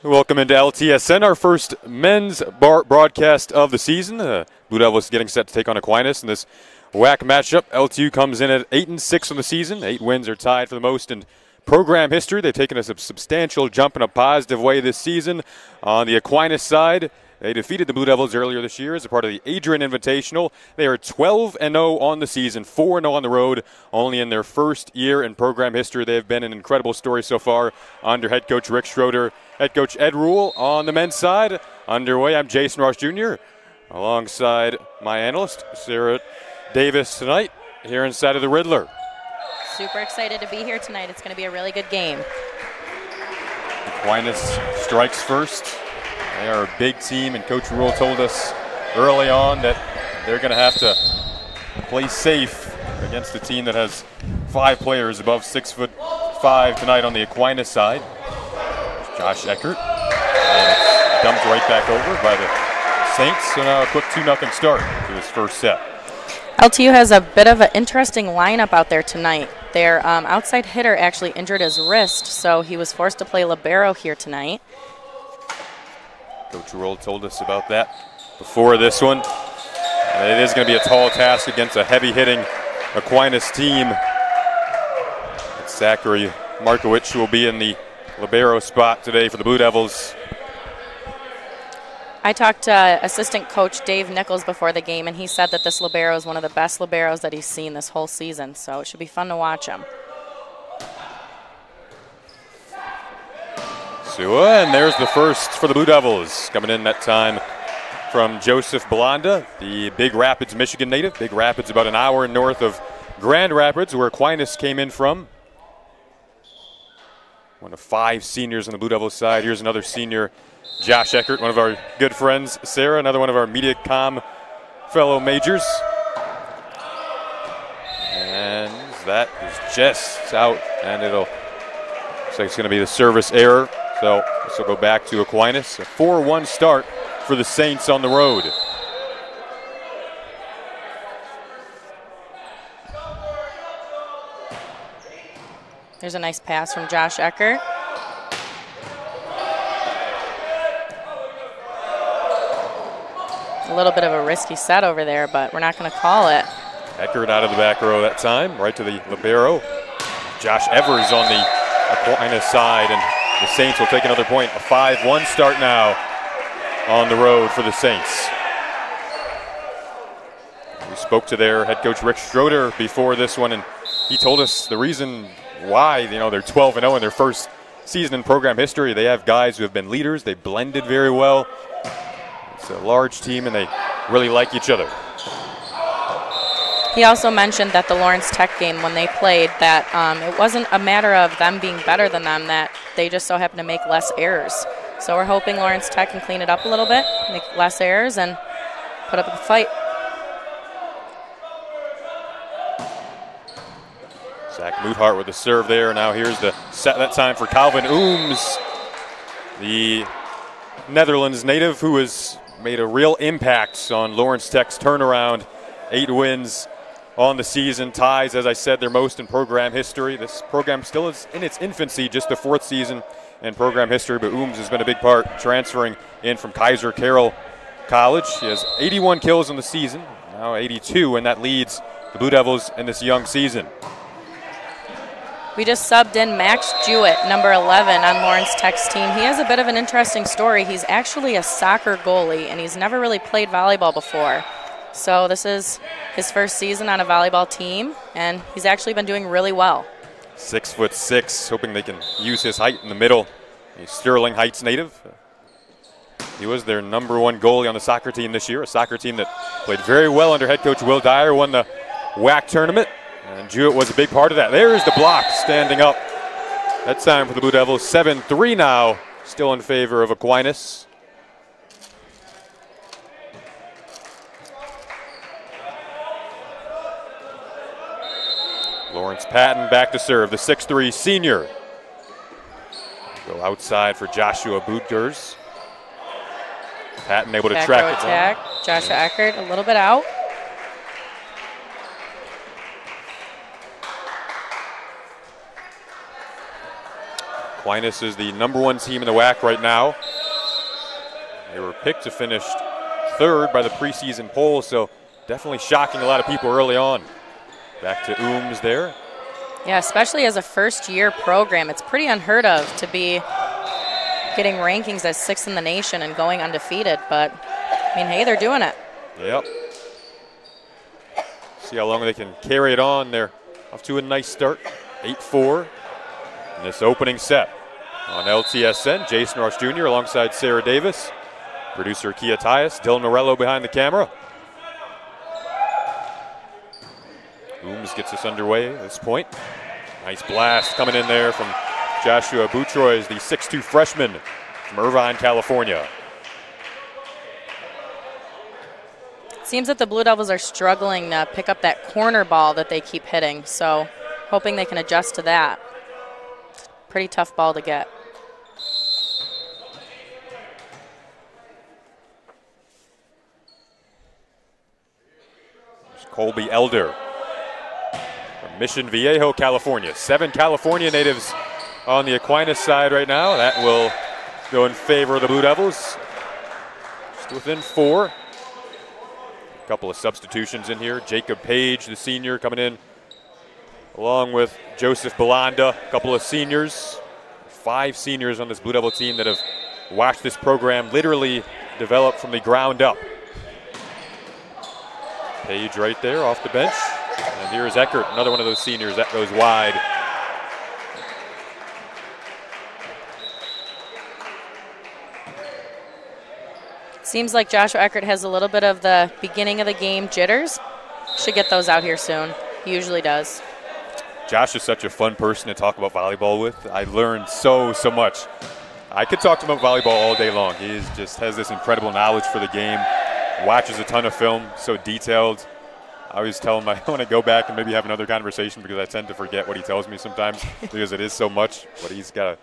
Welcome into LTSN, our first men's broadcast of the season. Blue Devils getting set to take on Aquinas in this WAC matchup. LTU comes in at 8-6 on the season. 8 wins are tied for the most in program history. They've taken a substantial jump in a positive way this season. On the Aquinas side, they defeated the Blue Devils earlier this year as a part of the Adrian Invitational. They are 12-0 on the season, 4-0 on the road. Only in their first year in program history, they have been an incredible story so far under head coach Rick Schroeder. Head coach Ed Rule on the men's side. Underway, I'm Jason Ross Jr. alongside my analyst, Sarah Davis, tonight here inside of the Riddler. Super excited to be here tonight. It's going to be a really good game. Aquinas strikes first. They are a big team, and Coach Rule told us early on that they're going to have to play safe against a team that has 5 players above 6'5" tonight on the Aquinas side. Josh Eckert, and it's dumped right back over by the Saints. So now a quick 2-0 start to his first set. LTU has a bit of an interesting lineup out there tonight. Their outside hitter actually injured his wrist, so he was forced to play libero here tonight. Coach Rule told us about that before this one. And it is going to be a tall task against a heavy-hitting Aquinas team. It's Zachary Markowicz who will be in the libero spot today for the Blue Devils. I talked to assistant coach Dave Nichols before the game, and he said that this libero is one of the best liberos that he's seen this whole season, so it should be fun to watch him. Sua, and there's the first for the Blue Devils. Coming in that time from Joseph Blonda, the Big Rapids, Michigan native. Big Rapids about an hour north of Grand Rapids, where Aquinas came in from. One of 5 seniors on the Blue Devils side. Here's another senior, Josh Eckert, one of our good friends, Sarah, another one of our MediaCom fellow majors. And that is just out, and it'll looks like it's going to be the service error. So this will go back to Aquinas. A 4-1 start for the Saints on the road. There's a nice pass from Josh Eckert. A little bit of a risky set over there, but we're not going to call it. Eckert out of the back row that time, right to the libero. Josh Evers on the Aquinas side, and the Saints will take another point. A 5-1 start now on the road for the Saints. We spoke to their head coach Rick Schroeder before this one, and he told us the reason why they're 12-0 in their first season in program history. They have guys who have been leaders. They blended very well. It's a large team, and they really like each other. He also mentioned that the Lawrence Tech game, when they played, that it wasn't a matter of them being better than them, that they just so happened to make less errors. So we're hoping Lawrence Tech can clean it up a little bit, make less errors, and put up a fight. Zach Muthart with the serve there. Now here's the set that time for Calvin Ooms, the Netherlands native who has made a real impact on Lawrence Tech's turnaround. 8 wins on the season, ties, as I said, their most in program history. This program still is in its infancy, just the 4th season in program history, but Ooms has been a big part, transferring in from Kaiser Carroll College. He has 81 kills on the season, now 82, and that leads the Blue Devils in this young season. We just subbed in Max Jewett, number 11 on Lawrence Tech's team. He has a bit of an interesting story. He's actually a soccer goalie, and he's never really played volleyball before. So this is his first season on a volleyball team, and he's actually been doing really well. 6'6", hoping they can use his height in the middle. He's Sterling Heights native. He was their #1 goalie on the soccer team this year, a soccer team that played very well under head coach Will Dyer, won the WAC tournament, and Jewett was a big part of that. There's the block standing up. That time for the Blue Devils, 7-3 now, still in favor of Aquinas. Lawrence Patton back to serve, the 6'3" senior. Go outside for Joshua Bootgers. Patton able to back track it attack. down. Joshua Eckert a little bit out. Aquinas is the #1 team in the WAC right now. They were picked to finish 3rd by the preseason poll, so definitely shocking a lot of people early on. Back to Ooms there. Yeah, especially as a first-year program, it's pretty unheard of to be getting rankings as 6th in the nation and going undefeated, but I mean, hey, they're doing it. Yep. See how long they can carry it on. They're off to a nice start, 8-4 in this opening set. On LTSN, Jason Ross Jr. alongside Sarah Davis, producer Kia Tyus, Dylan Morello behind the camera. Ooms gets us underway at this point. Nice blast coming in there from Joshua Boutroy, the 6'2 freshman from Irvine, California. It seems that the Blue Devils are struggling to pick up that corner ball that they keep hitting, so hoping they can adjust to that. Pretty tough ball to get. There's Colby Elder from Mission Viejo, California. 7 California natives on the Aquinas side right now. That will go in favor of the Blue Devils. Just within 4. A couple of substitutions in here. Jacob Page, the senior, coming in along with Joseph Belanda, a couple of seniors. 5 seniors on this Blue Devil team that have watched this program literally develop from the ground up. Page right there off the bench. And here's Eckert, another one of those seniors that goes wide. Seems like Joshua Eckert has a little bit of the beginning of the game jitters. Should get those out here soon. He usually does. Josh is such a fun person to talk about volleyball with. I learned so much. I could talk to him about volleyball all day long. He just has this incredible knowledge for the game, watches a ton of film, so detailed. I always tell him I want to go back and maybe have another conversation because I tend to forget what he tells me sometimes because it is so much, but he's got a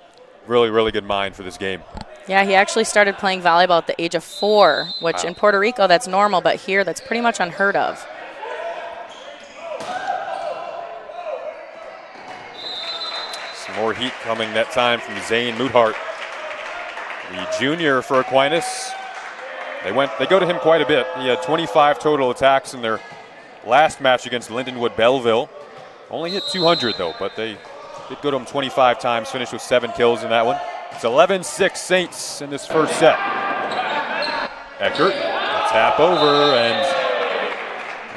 really good mind for this game. Yeah, he actually started playing volleyball at the age of 4, which wow. In Puerto Rico that's normal, but here that's pretty much unheard of. Some more heat coming that time from Zane Muthart, the junior for Aquinas. They go to him quite a bit. He had 25 total attacks in their last match against Lindenwood Belleville. Only hit 200 though, but they did go to him 25 times, finished with 7 kills in that one. It's 11-6 Saints in this first set. Eckert, a tap over, and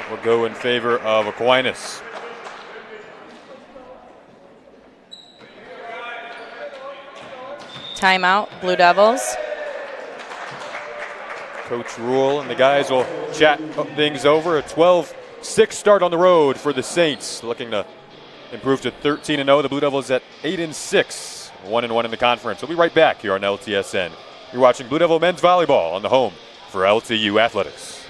it will go in favor of Aquinas. Timeout, Blue Devils. Coach Rule and the guys will chat things over. A 12-6 start on the road for the Saints, looking to improve to 13-0. The Blue Devils at 8-6. 1-1 in the conference. We'll be right back here on LTSN. You're watching Blue Devil men's volleyball on the home for LTU Athletics.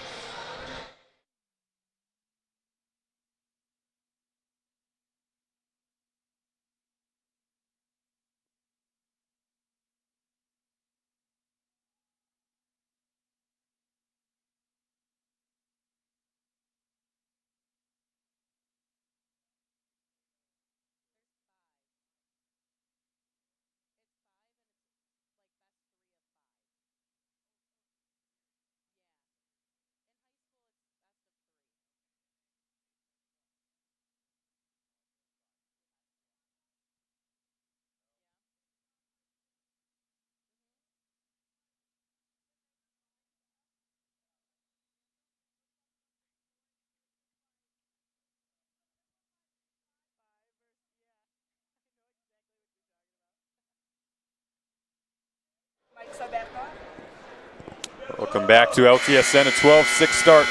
Welcome back to LTSN, a 12-6 start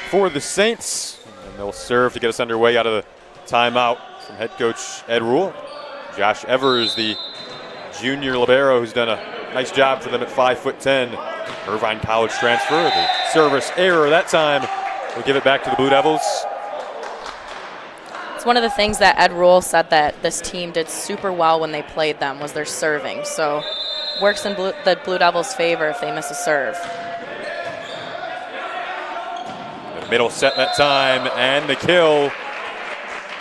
for the Saints. And they'll serve to get us underway out of the timeout from head coach Ed Rule. Josh Evers, the junior libero, who's done a nice job for them at 5'10". Irvine College transfer. The service error that time will give it back to the Blue Devils. It's one of the things that Ed Rule said that this team did super well when they played them was their serving. So works in the Blue Devils' favor if they miss a serve. The middle set that time, and the kill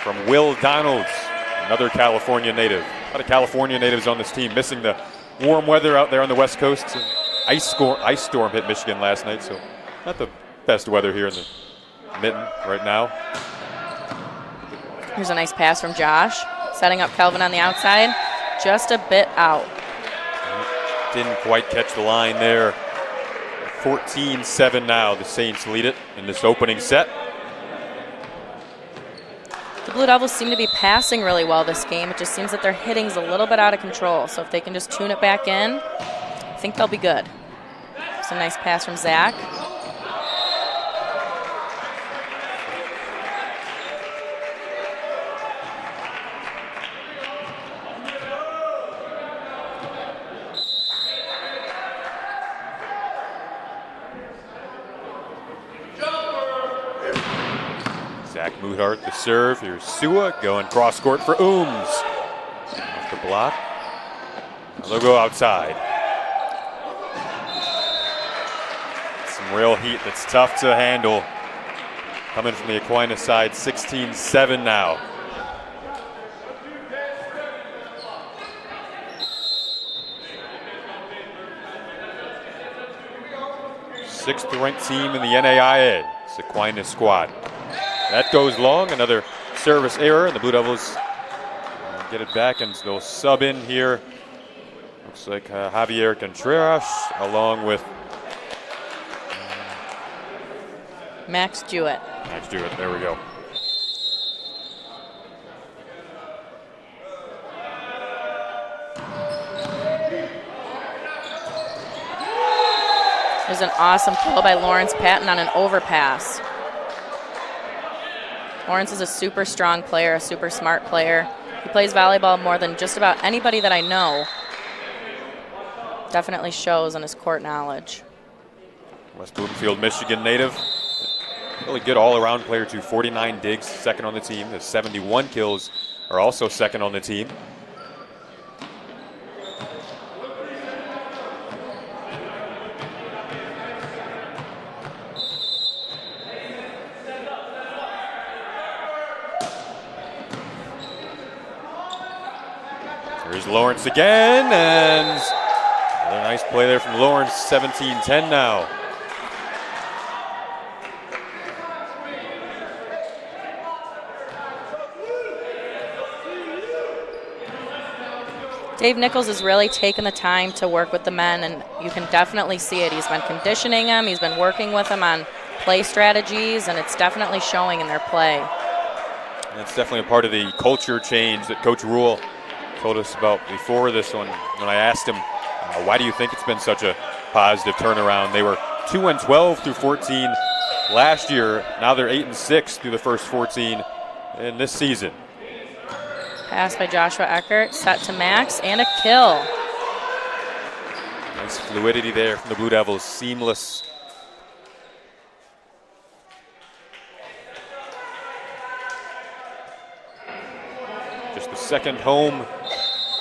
from Will Donalds, another California native. lot of California natives on this team, missing the warm weather out there on the West Coast. Ice storm hit Michigan last night, so not the best weather here in the mitten right now. Here's a nice pass from Josh, setting up Kelvin on the outside, just a bit out. Didn't quite catch the line there. 14-7 now. The Saints lead it in this opening set. The Blue Devils seem to be passing really well this game. It just seems that their hitting's a little bit out of control. So if they can just tune it back in, I think they'll be good. It's a nice pass from Zach. Muthart, the serve. Here's Sua going cross court for Ooms. Off the block. Now they'll go outside. Some real heat that's tough to handle. Coming from the Aquinas side, 16-7 now. Sixth ranked team in the NAIA. It's the Aquinas squad. That goes long, another service error, and the Blue Devils get it back, and they'll sub in here. Looks like Javier Contreras, along with Max Jewett. Max Jewett, there we go. There's an awesome throw by Lawrence Patton on an overpass. Lawrence is a super strong player, a super smart player. He plays volleyball more than just about anybody that I know. Definitely shows on his court knowledge. West Bloomfield, Michigan native. Really good all-around player too. 49 digs, second on the team. The 71 kills are also second on the team. Here's Lawrence again, and another nice play there from Lawrence. 17-10 now. Dave Nichols has really taken the time to work with the men, and you can definitely see it. He's been conditioning them, he's been working with them on play strategies, and it's definitely showing in their play. And that's definitely a part of the culture change that Coach Rule told us about before this one. When I asked him, why do you think it's been such a positive turnaround? They were 2-12 through 14 last year. Now they're 8-6 through the first 14 in this season. Pass by Joshua Eckert, set to Max, and a kill. Nice fluidity there from the Blue Devils, seamless. Just the second home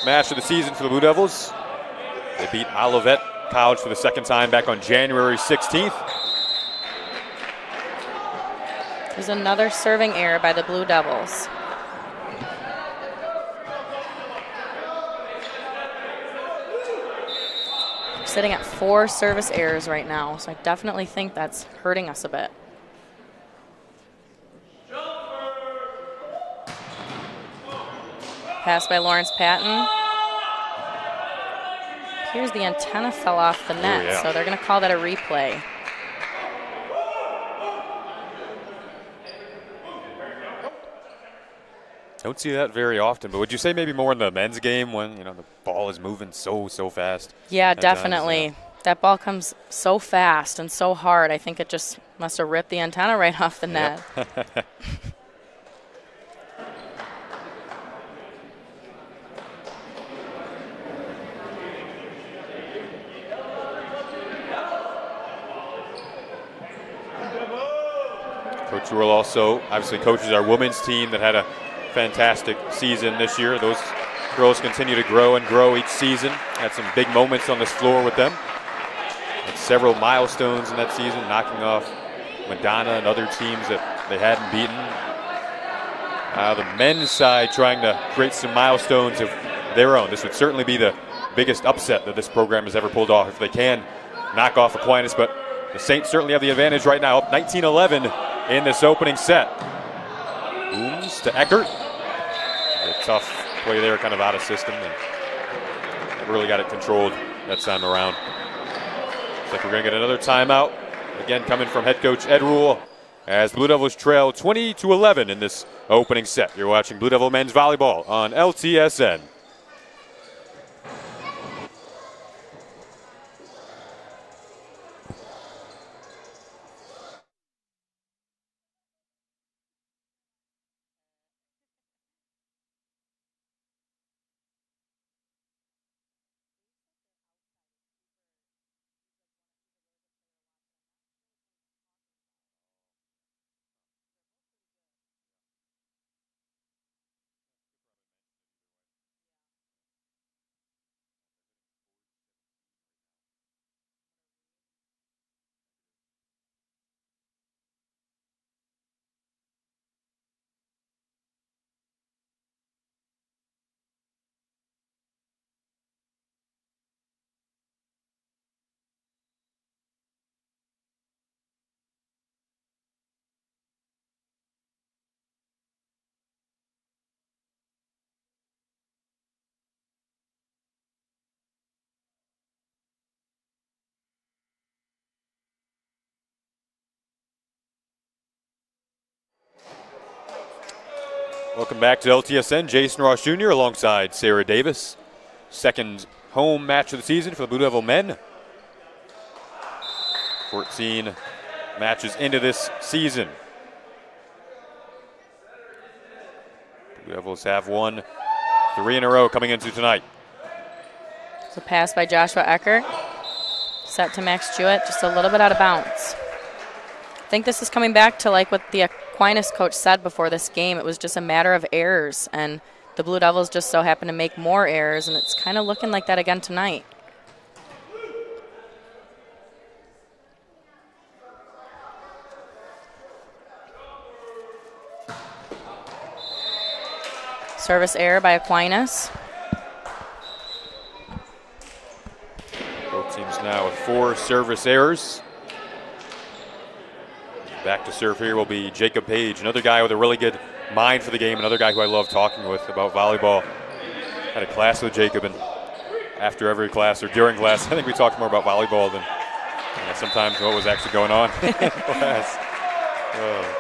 match of the season for the Blue Devils. They beat Olivet College for the second time back on January 16th. There's another serving error by the Blue Devils. Sitting at 4 service errors right now, so I definitely think that's hurting us a bit. Pass by Lawrence Patton. Here's the antenna fell off the net, so they're going to call that a replay. Don't see that very often, but would you say maybe more in the men's game when, you know, the ball is moving so fast? Yeah, definitely. Times, yeah. That ball comes so fast and so hard. I think it just must have ripped the antenna right off the net. Coach Rule also obviously coaches our women's team that had a fantastic season this year. Those girls continue to grow and grow each season. Had some big moments on this floor with them. Had several milestones in that season, knocking off Madonna and other teams that they hadn't beaten. The men's side trying to create some milestones of their own. This would certainly be the biggest upset that this program has ever pulled off if they can knock off Aquinas, but the Saints certainly have the advantage right now, up 19-11 in this opening set. Booms to Eckert. A tough play there, kind of out of system, and never really got it controlled that time around. Looks like we're going to get another timeout. Again, coming from head coach Ed Rule, as Blue Devils trail 20-11 in this opening set. You're watching Blue Devil men's volleyball on LTSN. Welcome back to LTSN. Jason Ross Jr. alongside Sarah Davis. Second home match of the season for the Blue Devil men. 14 matches into this season. Blue Devils have won 3 in a row coming into tonight. So pass by Joshua Eckert. Set to Max Jewett, just a little bit out of bounds. I think this is coming back to like what the Aquinas coach said before this game. It was just a matter of errors, and the Blue Devils just so happen to make more errors, and it's kind of looking like that again tonight. Service error by Aquinas. Both teams now with 4 service errors. Back to serve here will be Jacob Page, another guy with a really good mind for the game, another guy who I love talking with about volleyball. Had a class with Jacob, and after every class or during class, I think we talked more about volleyball than sometimes what was actually going on in class. Oh.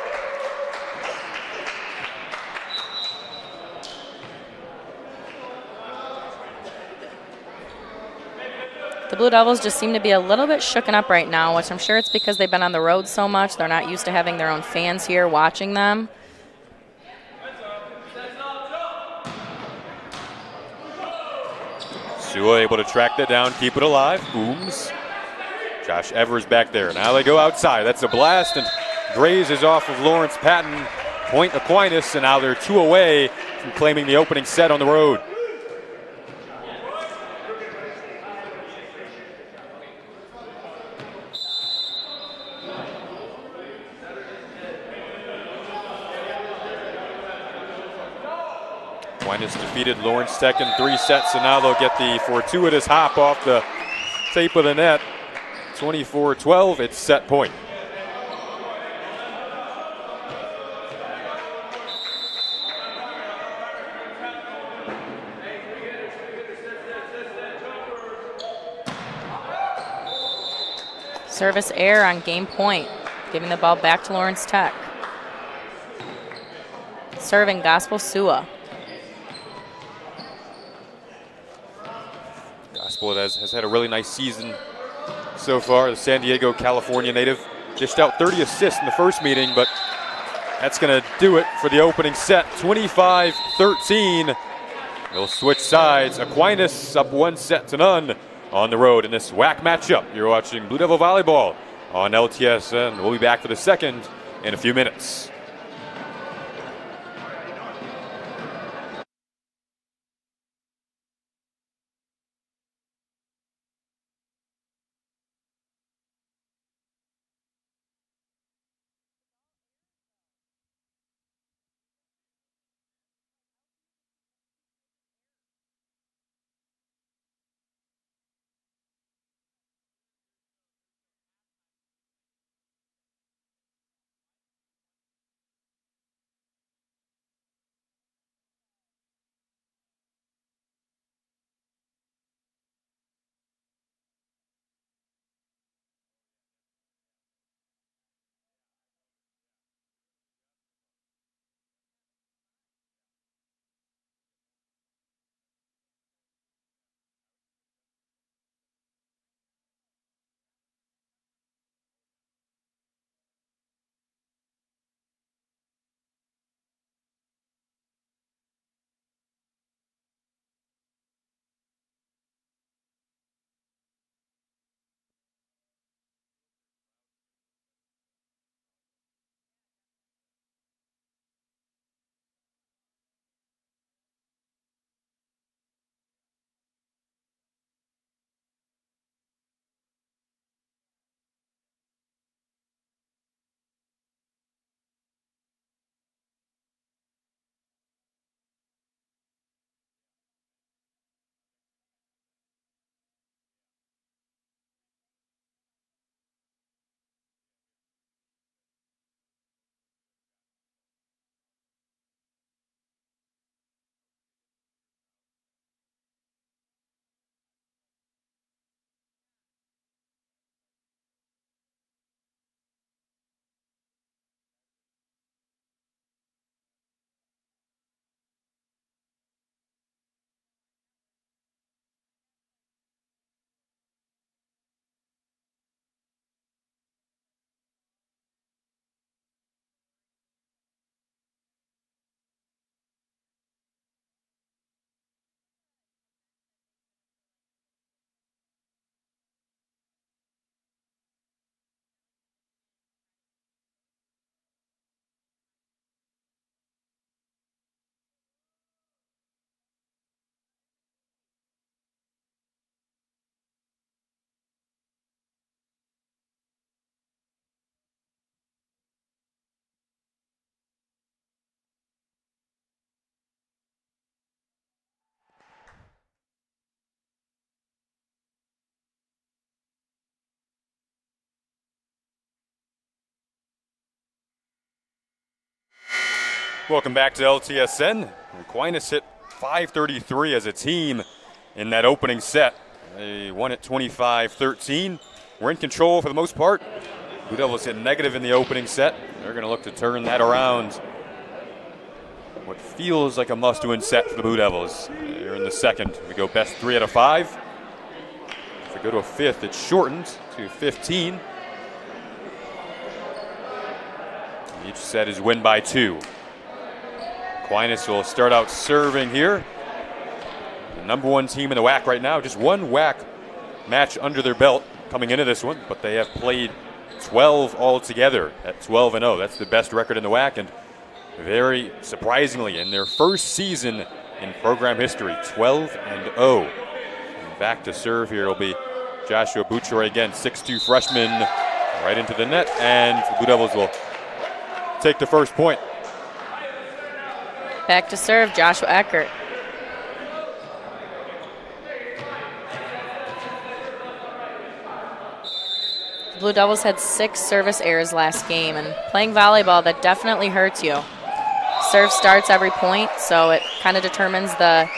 The Blue Devils just seem to be a little bit shooken up right now, which I'm sure it's because they've been on the road so much. They're not used to having their own fans here watching them. Sua able to track that down, keep it alive. Booms. Josh Evers back there. Now they go outside. That's a blast, and grazes off of Lawrence Patton. Point Aquinas, and now they're 2 away from claiming the opening set on the road. Aquinas defeated Lawrence Tech in 3 sets, and now they'll get the fortuitous hop off the tape of the net. 24-12, it's set point. Service error on game point, giving the ball back to Lawrence Tech. Serving Gospel Sua. Gospel has had a really nice season so far. The San Diego, California native dished out 30 assists in the first meeting, but that's going to do it for the opening set. 25-13. They'll switch sides. Aquinas up 1-0 on the road in this WAC matchup. You're watching Blue Devil Volleyball on LTSN. We'll be back for the second in a few minutes. Welcome back to LTSN. Aquinas hit 533 as a team in that opening set. They won it 25-13. We're in control for the most part. Blue Devils hit negative in the opening set. They're going to look to turn that around. What feels like a must-win set for the Blue Devils. Here in the second, we go best 3 out of 5. If we go to a fifth, it's shortened to 15. Each set is win by 2. Aquinas will start out serving here. The number 1 team in the WAC right now. Just one WAC match under their belt coming into this one, but they have played 12 altogether at 12-0. That's the best record in the WAC, and very surprisingly, in their first season in program history, 12-0. Back to serve here will be Joshua Bouchard again, 6'2" freshman, right into the net, and the Blue Devils will take the first point. Back to serve, Joshua Eckert. The Blue Devils had 6 service errors last game, and playing volleyball, that definitely hurts you. Serve starts every point, so it kind of determines the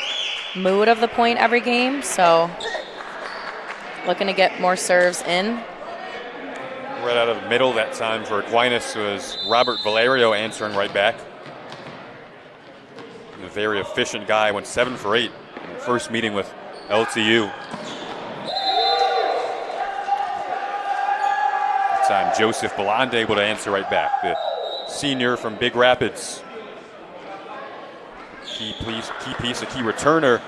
mood of the point every game, so looking to get more serves in. Right out of the middle that time for Aquinas was Robert Valerio answering right back. A very efficient guy, went 7 for 8 in the first meeting with LTU. That time Joseph Belande able to answer right back, the senior from Big Rapids. Key piece, a key returner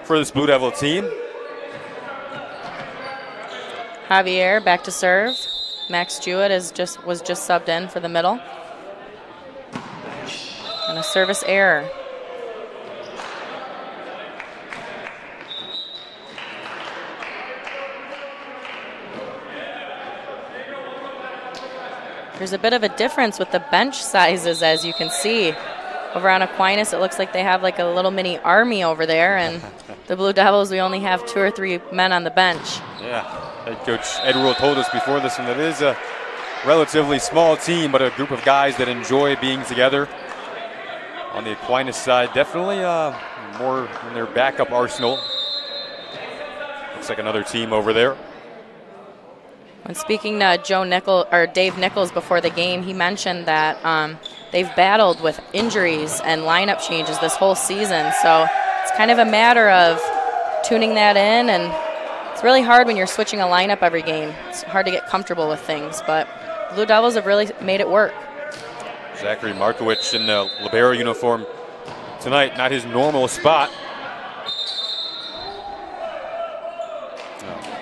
for this Blue Devil team. Javier back to serve. Max Jewett was just subbed in for the middle. And a service error. There's a bit of a difference with the bench sizes, as you can see. Over on Aquinas, it looks like they have like a little mini army over there, and the Blue Devils, we only have 2 or 3 men on the bench. Yeah, head coach Ed Rule told us before this, and it is a relatively small team, but a group of guys that enjoy being together. On the Aquinas side, definitely more in their backup arsenal. Looks like another team over there. When speaking to Dave Nichols before the game, he mentioned that they've battled with injuries and lineup changes this whole season. So it's kind of a matter of tuning that in, and it's really hard when you're switching a lineup every game. It's hard to get comfortable with things, but Blue Devils have really made it work. Zachary Markowicz in the libero uniform tonight, not his normal spot.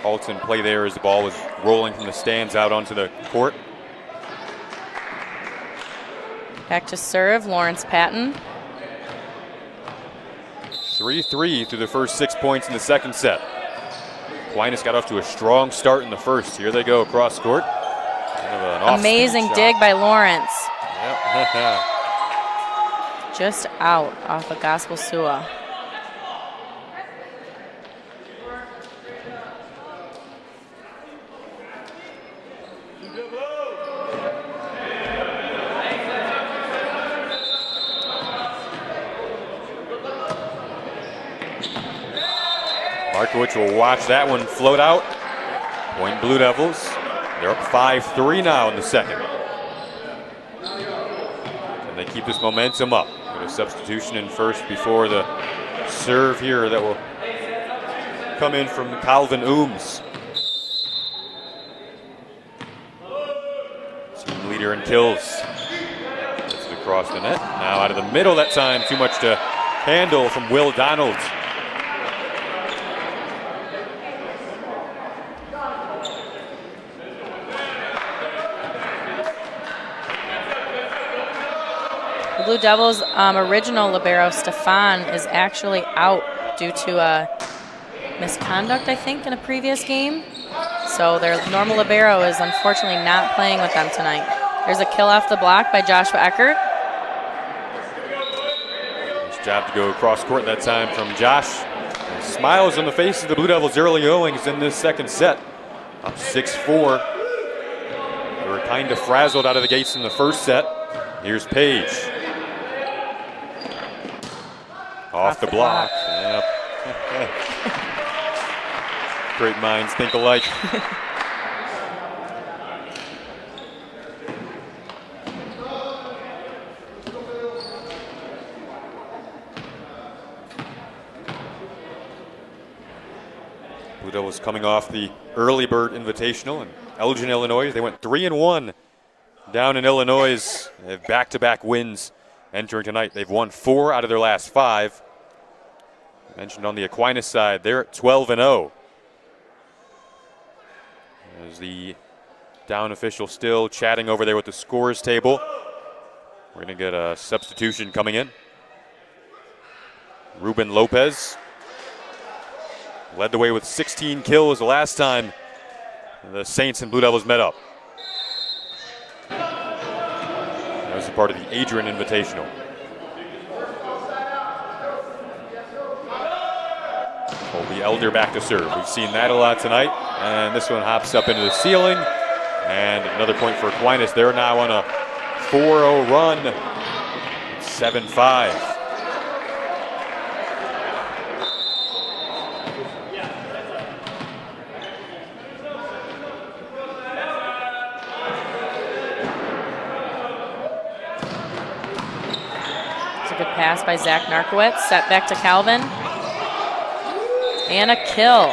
Halton play there as the ball was rolling from the stands out onto the court. Back to serve, Lawrence Patton. 3-3 through the first 6 points in the second set. Aquinas got off to a strong start in the first. Here they go across court. Kind of amazing dig by Lawrence. Yep. Just out off of Gospel Sua. Markowicz will watch that one float out. Point Blue Devils. They're up 5-3 now in the second. And they keep this momentum up. With a substitution in first before the serve here that will come in from Calvin Ooms. Team leader in kills. Gets it across the net. Now out of the middle that time. Too much to handle from Will Donald. The Blue Devils' original libero, Stefan, is actually out due to a misconduct, I think, in a previous game. So their normal libero is unfortunately not playing with them tonight. There's a kill off the block by Joshua Eckert. Nice job to go across court that time from Josh. And smiles on the faces of the Blue Devils' early goings in this second set. Up 6-4. They were kind of frazzled out of the gates in the first set. Here's Page. Off the block. Yep. Great minds think alike. Blue Devils coming off the early bird invitational in Elgin, Illinois. They went 3-1 down in Illinois. They have back-to-back wins entering tonight. They've won 4 out of their last 5. Mentioned on the Aquinas side, they're at 12-0. There's the down official still chatting over there with the scores table. We're going to get a substitution coming in. Ruben Lopez led the way with 16 kills the last time the Saints and Blue Devils met up. That was a part of the Adrian Invitational. Colby Elder back to serve. We've seen that a lot tonight. And this one hops up into the ceiling. And another point for Aquinas. They're now on a 4-0 run. 7-5. Pass by Zach Narkowitz, set back to Calvin, and a kill.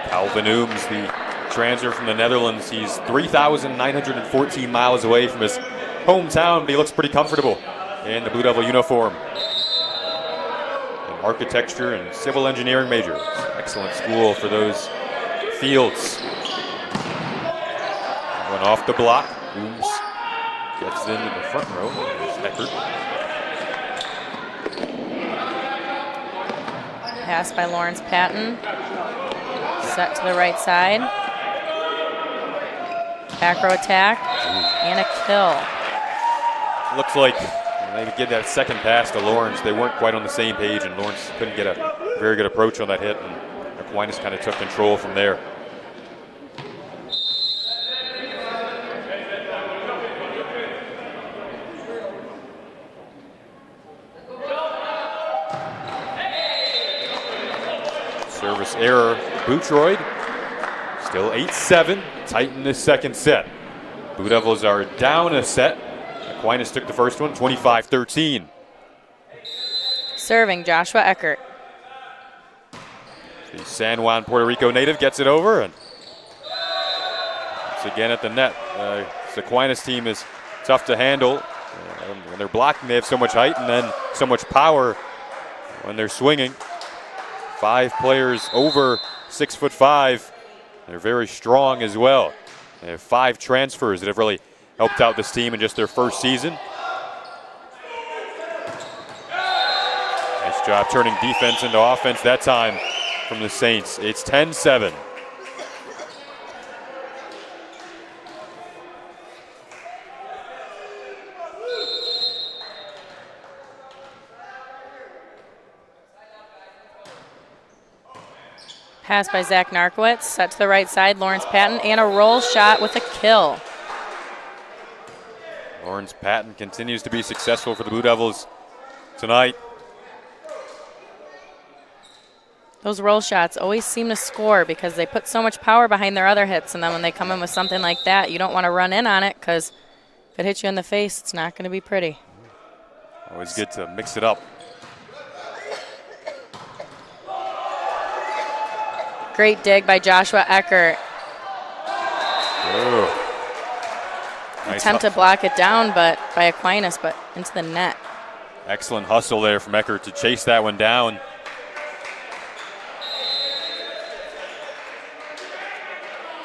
Calvin Ooms, the transfer from the Netherlands, he's 3,914 miles away from his hometown, but he looks pretty comfortable in the Blue Devil uniform. An architecture and civil engineering major. Excellent school for those fields. Went off the block. Ooms gets into the front row. There's Eckert. Pass by Lawrence Patton. Set to the right side. Back row attack. And a kill. Looks like they get that second pass to Lawrence. They weren't quite on the same page, and Lawrence couldn't get a very good approach on that hit, and Aquinas kind of took control from there. Service error, Bootroyd. Still 8-7, tight in this second set. Blue Devils are down a set. Aquinas took the first one, 25-13. Serving, Joshua Eckert. The San Juan, Puerto Rico native gets it over, and it's again at the net. This Aquinas team is tough to handle. When they're blocking, they have so much height and then so much power when they're swinging. 5 players over 6'5". They're very strong as well. They have 5 transfers that have really helped out this team in just their first season. Nice job turning defense into offense that time from the Saints. It's 10-7. Pass by Zach Narkowitz, set to the right side, Lawrence Patton, and a roll shot with a kill. Lawrence Patton continues to be successful for the Blue Devils tonight. Those roll shots always seem to score because they put so much power behind their other hits, and then when they come in with something like that, you don't want to run in on it because if it hits you in the face, it's not going to be pretty. Always good to mix it up. Great dig by Joshua Eckert. Ooh. Nice Attempt to block it down by Aquinas, but into the net. Excellent hustle there from Eckert to chase that one down.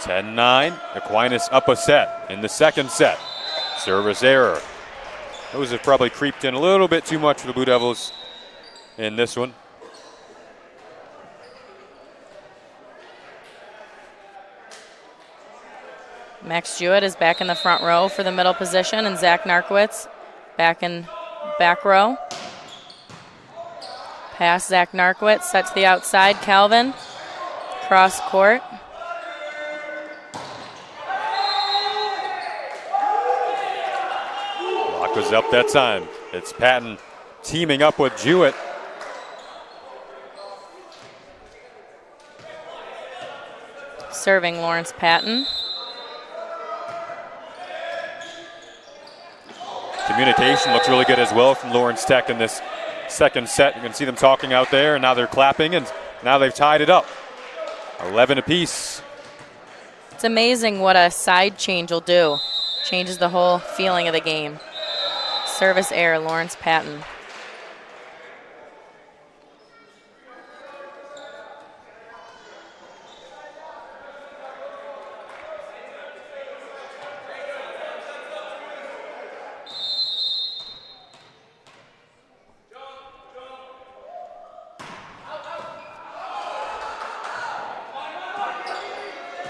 (10-9). Aquinas up a set in the second set. Service error. Those have probably creeped in a little bit too much for the Blue Devils in this one. Max Jewett is back in the front row for the middle position, and Zach Narkowitz back in back row. Pass Zach Narkowitz, set to the outside, Calvin. Cross court. Blocked was up that time. It's Patton teaming up with Jewett. Serving Lawrence Patton. Communication looks really good as well from Lawrence Tech in this second set. You can see them talking out there, and now they're clapping, and now they've tied it up. 11 apiece. It's amazing what a side change will do. Changes the whole feeling of the game. Service error, Lawrence Patton.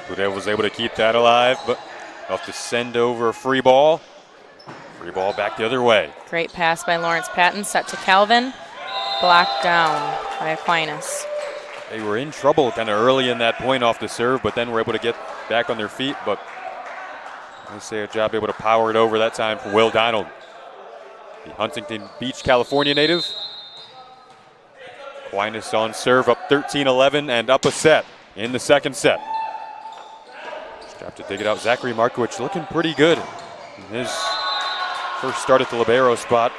Budev was able to keep that alive, but they'll have to send over a free ball. Free ball back the other way. Great pass by Lawrence Patton, set to Calvin. Blocked down by Aquinas. They were in trouble kind of early in that point off the serve, but then were able to get back on their feet. But I say a job able to power it over that time for Will Donald, the Huntington Beach, California native. Aquinas on serve, up 13-11 and up a set in the second set. Have to dig it out. Zachary Markowicz looking pretty good in his first start at the libero spot.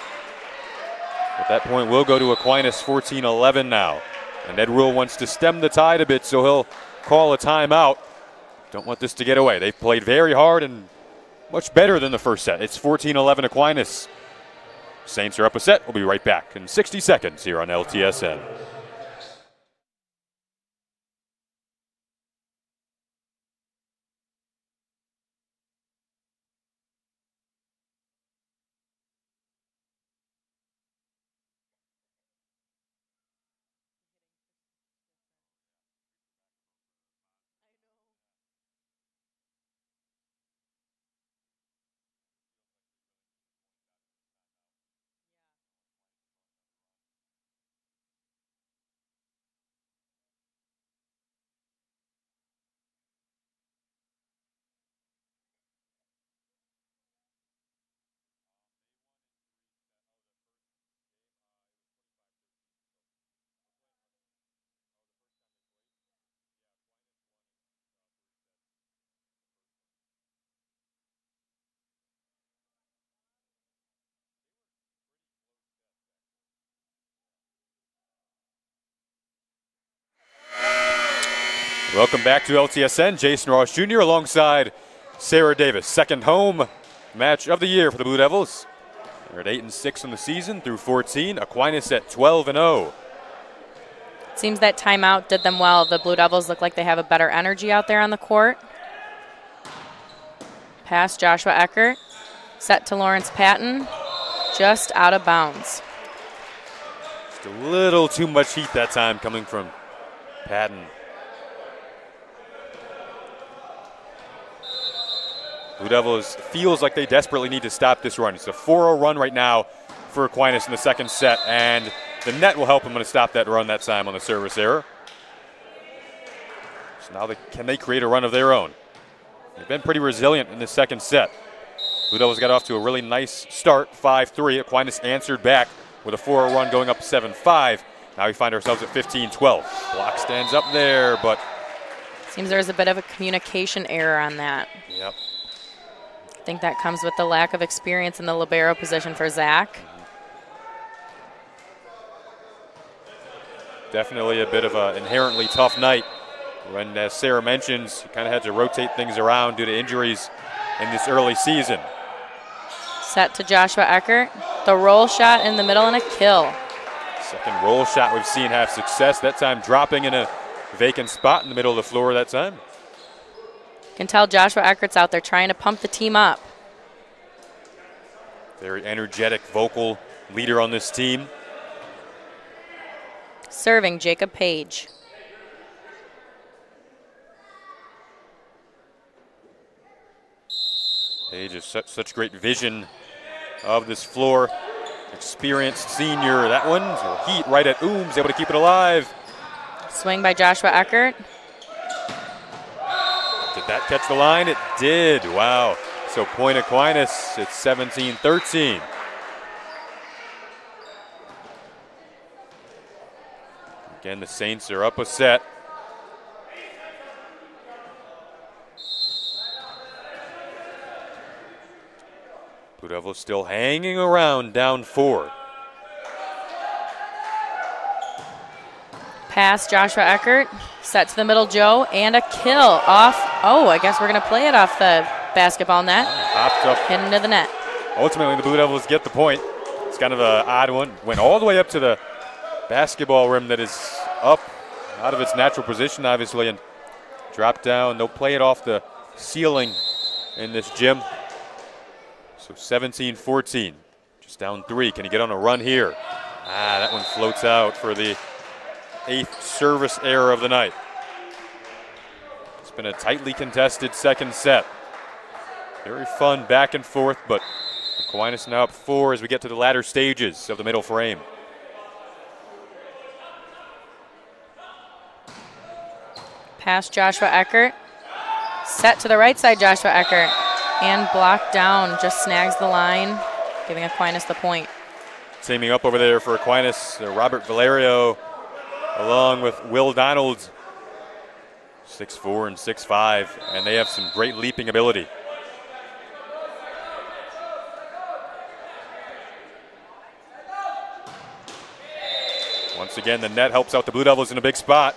At that point, we'll go to Aquinas 14-11 now. And Ed Rule wants to stem the tide a bit, so he'll call a timeout. Don't want this to get away. They've played very hard and much better than the first set. It's 14-11 Aquinas. Saints are up a set. We'll be right back in 60 seconds here on LTSN. Welcome back to LTSN. Jason Ross Jr. alongside Sarah Davis. Second home match of the year for the Blue Devils. They're at 8-6 on the season through 14. Aquinas at 12-0. Seems that timeout did them well. The Blue Devils look like they have a better energy out there on the court. Pass Joshua Eckert. Set to Lawrence Patton. Just out of bounds. Just a little too much heat that time coming from Patton. Blue Devils feels like they desperately need to stop this run. It's a 4-0 run right now for Aquinas in the second set, and the net will help them to stop that run that time on the service error. So now can they create a run of their own? They've been pretty resilient in the second set. Blue Devils got off to a really nice start, 5-3. Aquinas answered back with a 4-0 run going up 7-5. Now we find ourselves at 15-12. Block stands up there, but seems there's a bit of a communication error on that. Yep. I think that comes with the lack of experience in the libero position for Zach. Definitely a bit of an inherently tough night. When, as Sarah mentions, you kind of had to rotate things around due to injuries in this early season. Set to Joshua Eckert. The roll shot in the middle and a kill. Second roll shot we've seen have success. That time dropping in a vacant spot in the middle of the floor that time. You can tell Joshua Eckert's out there trying to pump the team up. Very energetic, vocal leader on this team. Serving Jacob Page. Page has such great vision of this floor. Experienced senior. That one, heat right at Ooms, able to keep it alive. Swing by Joshua Eckert. Did that catch the line? It did. Wow. So point Aquinas, it's 17-13. Again, the Saints are up a set. Blue Devils still hanging around, down 4. Pass, Joshua Eckert. Set to the middle, Joe, and a kill off. Oh, I guess we're going to play it off the basketball net. Hopped up. Hit into the net. Ultimately, the Blue Devils get the point. It's kind of an odd one. Went all the way up to the basketball rim that is up out of its natural position, obviously, and dropped down. They'll play it off the ceiling in this gym. So 17-14, just down 3. Can he get on a run here? That one floats out for the 8th service error of the night. It's been a tightly contested second set. Very fun back and forth, but Aquinas now up 4 as we get to the latter stages of the middle frame. Pass, Joshua Eckert. Set to the right side, Joshua Eckert. And blocked down, just snags the line, giving Aquinas the point. Teaming up over there for Aquinas, Robert Valerio, along with Will Donald, 6'4" and 6'5", and they have some great leaping ability. Once again, the net helps out the Blue Devils in a big spot.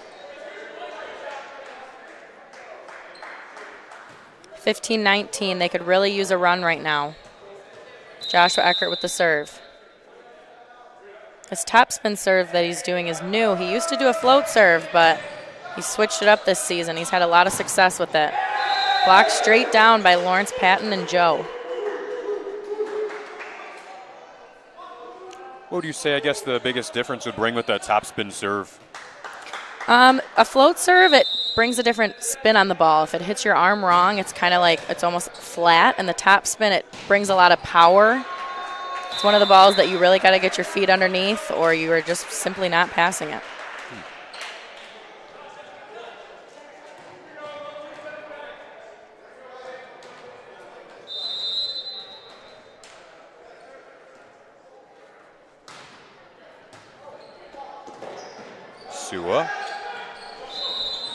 15-19, they could really use a run right now. Joshua Eckert with the serve. His topspin serve that he's doing is new. He used to do a float serve, but he switched it up this season. He's had a lot of success with it. Blocked straight down by Lawrence Patton and Joe. What would you say, I guess, the biggest difference would bring with that topspin serve? A float serve, it brings a different spin on the ball. If it hits your arm wrong, it's kind of like it's almost flat, and the top spin, it brings a lot of power. It's one of the balls that you really got to get your feet underneath, or you are just simply not passing it. Sua.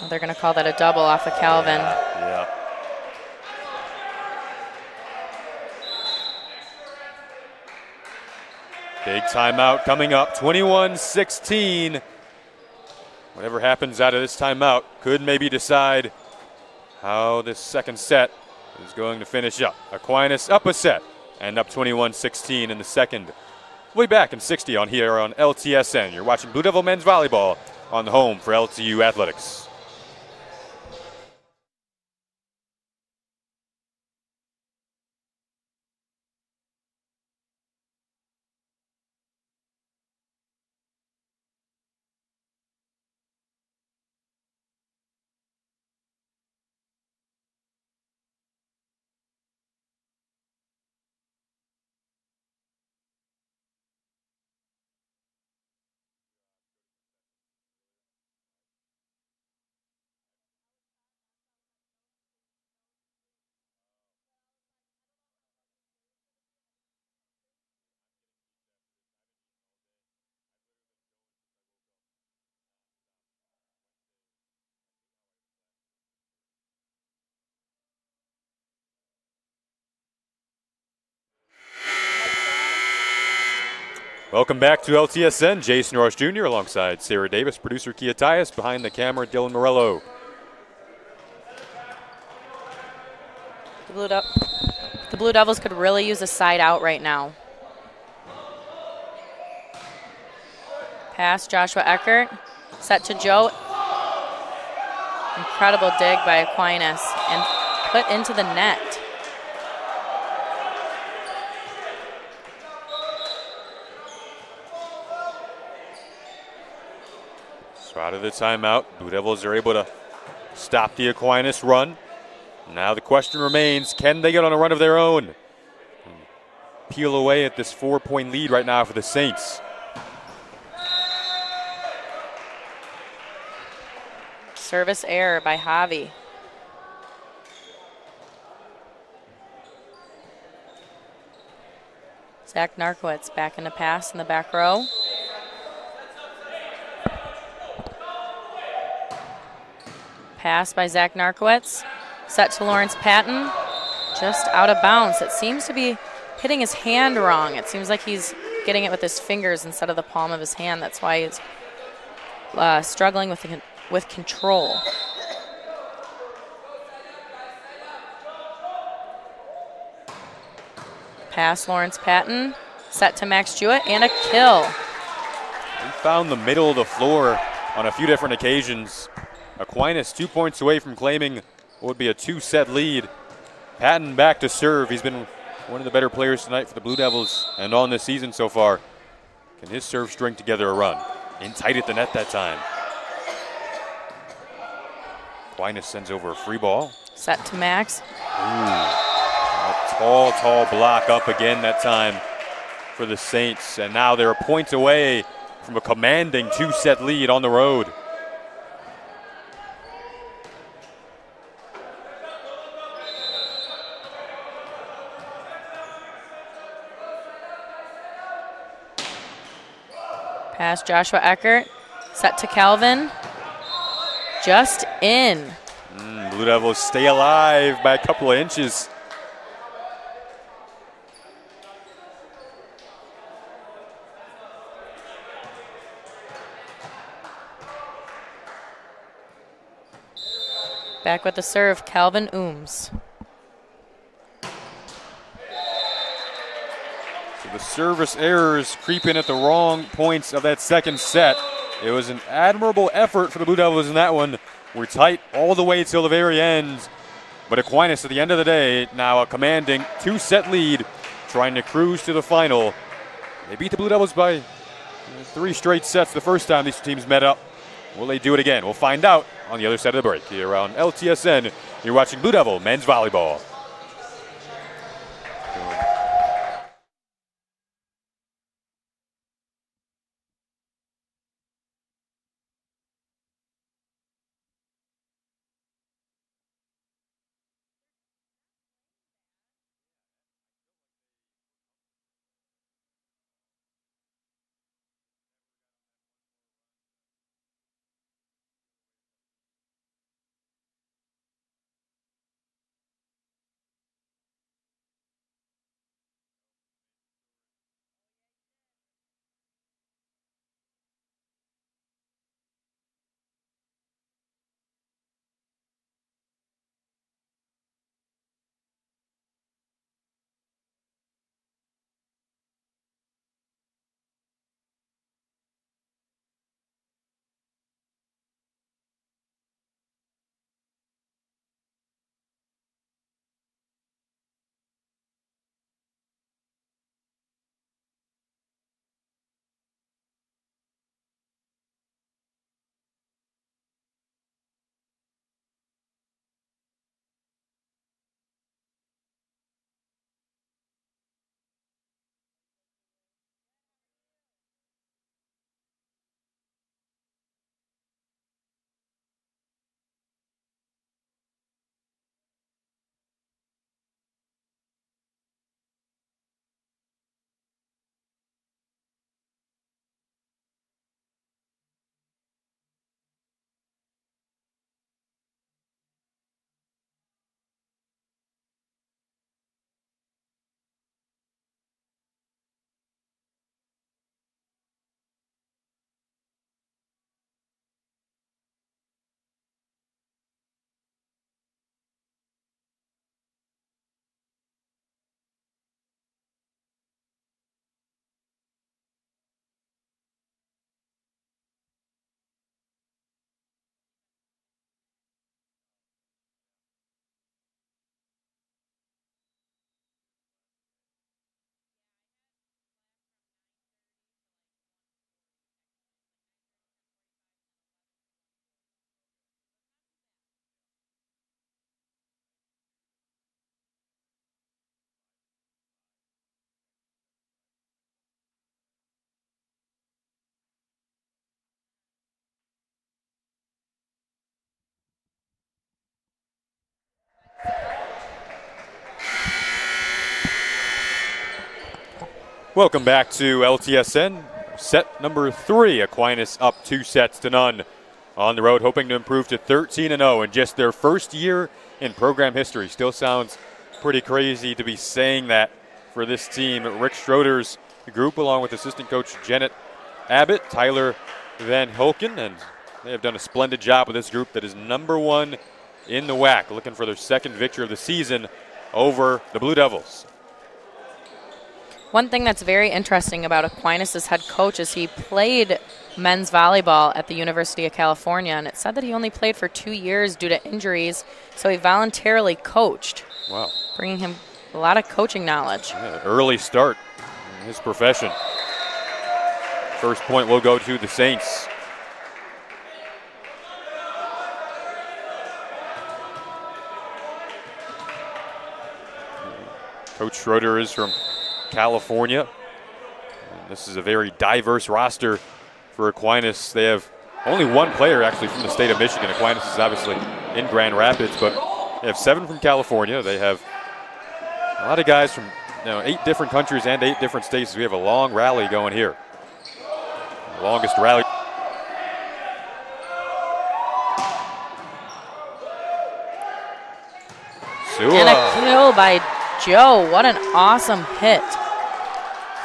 They're going to call that a double off of Calvin. Yeah. Big timeout coming up, 21-16. Whatever happens out of this timeout could maybe decide how this second set is going to finish up. Aquinas up a set and up 21-16 in the second. We'll be back in 60 on here on LTSN. You're watching Blue Devil Men's Volleyball on the home for LTU Athletics. Welcome back to LTSN. Jason Ross Jr. alongside Sarah Davis, producer Kia Tyus, behind the camera Dylan Morello. The Blue Devils could really use a side out right now. Pass, Joshua Eckert. Set to Joe. Incredible dig by Aquinas and put into the net. So out of the timeout, Blue Devils are able to stop the Aquinas run. Now the question remains, can they get on a run of their own? Peel away at this 4-point lead right now for the Saints. Service error by Javi. Zach Narkowitz back in the pass in the back row. Pass by Zach Narkowitz. Set to Lawrence Patton. Just out of bounds. It seems to be hitting his hand wrong. It seems like he's getting it with his fingers instead of the palm of his hand. That's why he's struggling with control. Pass Lawrence Patton. Set to Max Jewett and a kill. He found the middle of the floor on a few different occasions. Aquinas 2 points away from claiming what would be a 2-set lead. Patton back to serve. He's been one of the better players tonight for the Blue Devils and on this season so far. Can his serve string together a run? In tight at the net that time. Aquinas sends over a free ball. Set to Max. Ooh. A tall block up again that time for the Saints. And now they're points away from a commanding 2-set lead on the road. Pass Joshua Eckert. Set to Calvin. Just in. Blue Devils stay alive by a couple of inches. Back with the serve, Calvin Ooms. So the service errors creep in at the wrong points of that second set. It was an admirable effort for the Blue Devils in that one. We're tight all the way till the very end. But Aquinas, at the end of the day, now a commanding 2-set lead, trying to cruise to the final. They beat the Blue Devils by 3 straight sets the first time these two teams met up. Will they do it again? We'll find out on the other side of the break. Here on LTSN, you're watching Blue Devil men's volleyball. Welcome back to LTSN. Set number 3, Aquinas up 2-0 on the road, hoping to improve to 13-0 in just their first year in program history. Still sounds pretty crazy to be saying that for this team. Rick Schroeder's group, along with assistant coach Janet Abbott, Tyler Van Hulken, and they have done a splendid job with this group that is #1 in the WAC, looking for their second victory of the season over the Blue Devils. One thing that's very interesting about Aquinas' head coach is he played men's volleyball at the University of California, and it said that he only played for 2 years due to injuries, so he voluntarily coached. Wow. Bringing him a lot of coaching knowledge. Yeah, early start in his profession. First point will go to the Saints. Coach Schroeder is from California. And this is a very diverse roster for Aquinas. They have only one player actually from the state of Michigan. Aquinas is obviously in Grand Rapids, but they have 7 from California. They have a lot of guys from 8 different countries and 8 different states. We have a long rally going here. The longest rally. And a kill by Joe. What an awesome hit.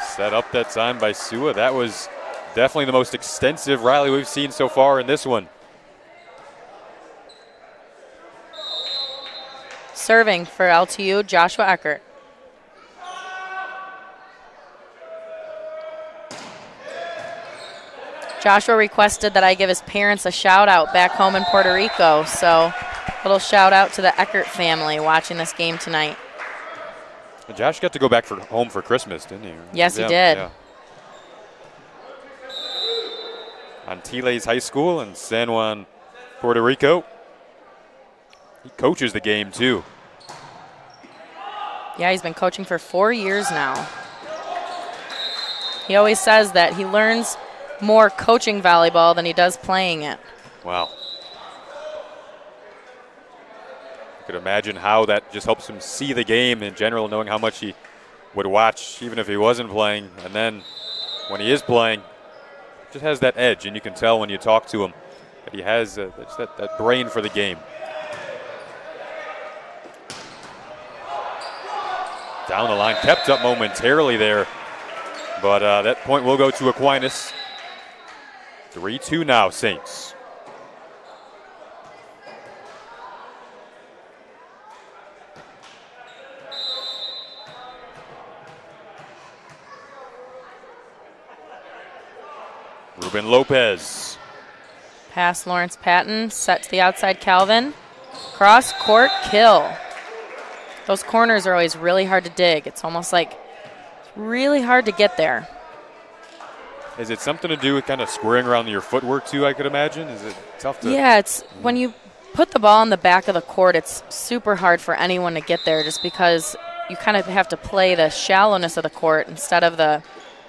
Set up that time by Sua. That was definitely the most extensive rally we've seen so far in this one. Serving for LTU, Joshua Eckert. Joshua requested that I give his parents a shout out back home in Puerto Rico. So a little shout out to the Eckert family watching this game tonight. Josh got to go back home for Christmas, didn't he? Yes, he did. Yeah. Antilles High School in San Juan, Puerto Rico. He coaches the game, too. Yeah, he's been coaching for 4 years now. He always says that he learns more coaching volleyball than he does playing it. Wow. You could imagine how that just helps him see the game in general, knowing how much he would watch even if he wasn't playing. And then when he is playing, just has that edge, and you can tell when you talk to him that he has that brain for the game. Down the line, kept up momentarily there, but that point will go to Aquinas. 3-2 now, Saints. Ruben Lopez. Pass Lawrence Patton, set to the outside Calvin. Cross court kill. Those corners are always really hard to dig. It's almost like it's really hard to get there. Is it something to do with kind of squaring around your footwork too, I could imagine? Is it tough to? Yeah, it's when you put the ball in the back of the court, it's super hard for anyone to get there just because you kind of have to play the shallowness of the court instead of the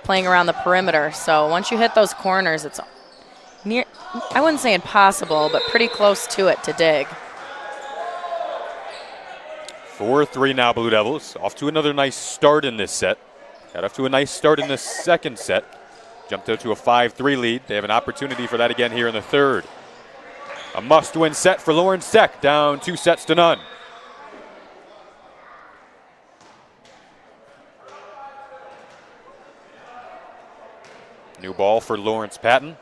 playing around the perimeter. So once you hit those corners, it's near, I wouldn't say impossible, but pretty close to it to dig. 4-3 now, Blue Devils. Off to another nice start in this set. Got off to a nice start in the second set. Jumped out to a 5-3 lead. They have an opportunity for that again here in the third. A must-win set for Lawrence Tech, down 2-0. New ball for Lawrence Patton.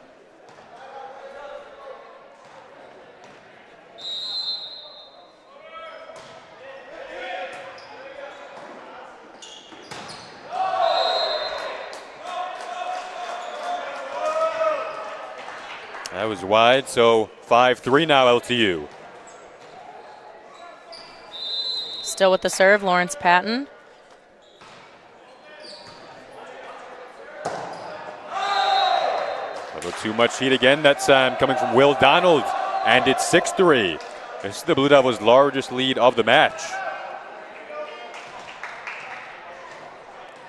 That was wide, so 5-3 now, LTU. Still with the serve, Lawrence Patton. A little too much heat again, that time coming from Will Donald, and it's 6-3. This is the Blue Devils' largest lead of the match.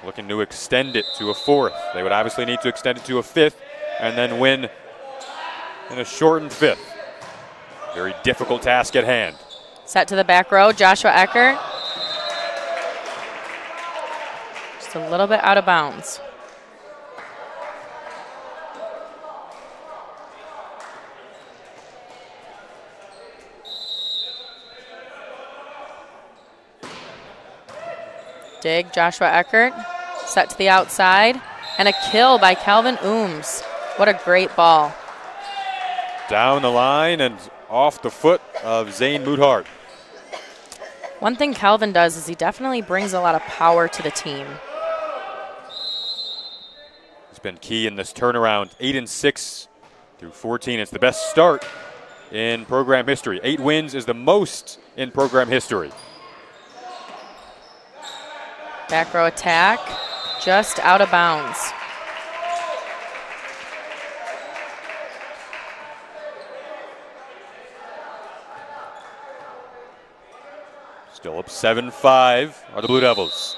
Looking to extend it to a fourth. They would obviously need to extend it to a fifth and then win in a shortened fifth. Very difficult task at hand. Set to the back row, Joshua Eckert. Just a little bit out of bounds. Dig, Joshua Eckert, set to the outside, and a kill by Calvin Ooms. What a great ball. Down the line and off the foot of Zane Muthart. One thing Calvin does is he definitely brings a lot of power to the team. He's been key in this turnaround, 8-6 through 14. It's the best start in program history. 8 wins is the most in program history. Back row attack, just out of bounds. Still up 7-5 are the Blue Devils.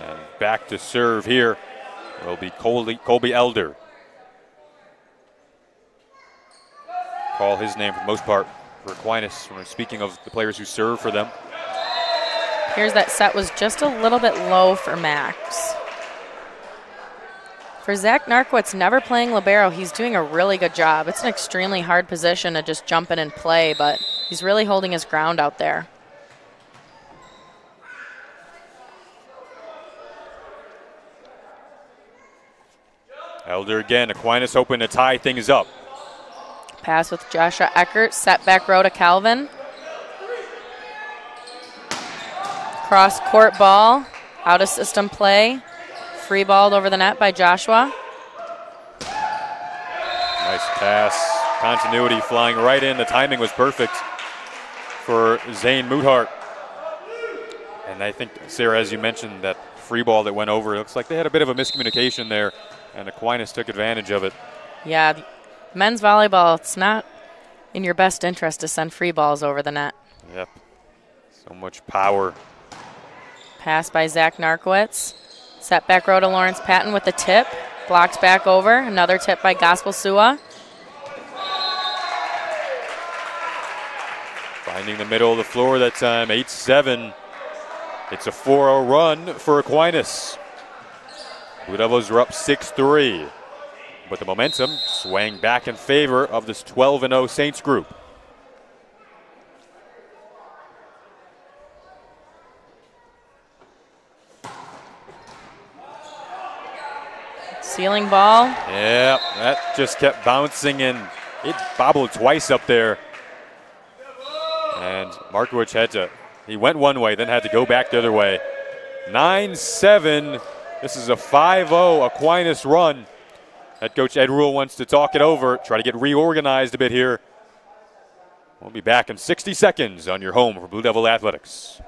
And back to serve here will be Colby Elder. Call his name for the most part for Aquinas when we're speaking of the players who serve for them. Here's that set was just a little bit low for Max. For Zach Narkowitz, never playing libero, he's doing a really good job. It's an extremely hard position to just jump in and play, but he's really holding his ground out there. Elder again, Aquinas hoping to tie things up. Pass with Joshua Eckert, set back row to Calvin. Cross court ball, out of system play. Free balled over the net by Joshua. Nice pass, continuity flying right in. The timing was perfect for Zane Muthart. And I think, Sarah, as you mentioned, that free ball that went over, it looks like they had a bit of a miscommunication there, and Aquinas took advantage of it. Yeah, men's volleyball, it's not in your best interest to send free balls over the net. Yep, so much power. Pass by Zach Narkowitz. Set back row to Lawrence Patton with the tip. Blocked back over. Another tip by Gospel Sua. Finding the middle of the floor that time, 8-7. It's a 4-0 run for Aquinas. Blue Devils are up 6-3. But the momentum swaying back in favor of this 12-0 Saints group. Ceiling ball. Yeah, that just kept bouncing and it bobbled twice up there. And Markowicz he went one way, then had to go back the other way. 9-7. This is a 5-0 Aquinas run. Head coach Ed Rule wants to talk it over, try to get reorganized a bit here. We'll be back in 60 seconds on your home for Blue Devil Athletics.